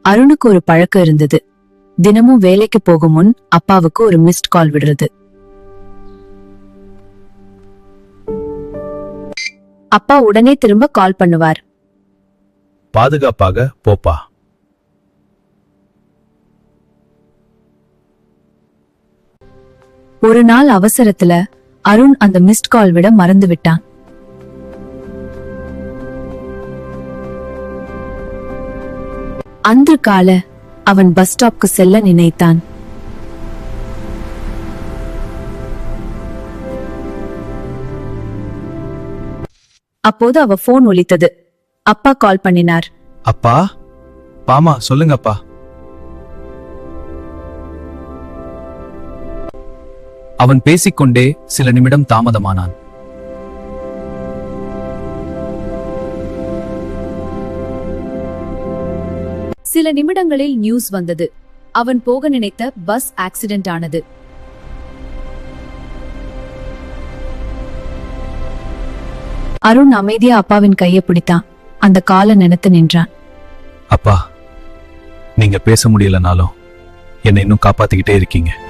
அருணுக்கு ஒரு பழக்கம் இருந்தது. தினமும் வேலைக்கு போகும் முன் அப்பாவுக்கு ஒரு மிஸ்ட் கால் விடுறது. அப்பா உடனே திரும்ப கால் பண்ணுவார். பாதுகாப்பாக போப்பா. ஒரு நாள் அவசரத்துல அருண் அந்த மிஸ்ட் கால் விட மறந்து விட்டான். அன்று கால அவன் பஸ் ஸ்டாப்க்கு செல்ல நினைத்தான். அப்போது அவ போன் ஒலித்தது. அப்பா கால் பண்ணினார். அப்பா, பாமா, சொல்லுங்கப்பா. அவன் பேசிக்கொண்டே சில நிமிடம் தாமதமானான். சில நிமிடங்களில் நியூஸ் வந்தது. அவன் போக நினைத்த பஸ் ஆக்சிடென்ட் ஆனது. அருண் அமைதியா அப்பாவின் கையை பிடித்தான். அந்த காலை நினைத்து நின்றான். அப்பா, நீங்க பேச முடியலனாலும் என்னை இன்னும் காப்பாத்திக்கிட்டே இருக்கீங்க.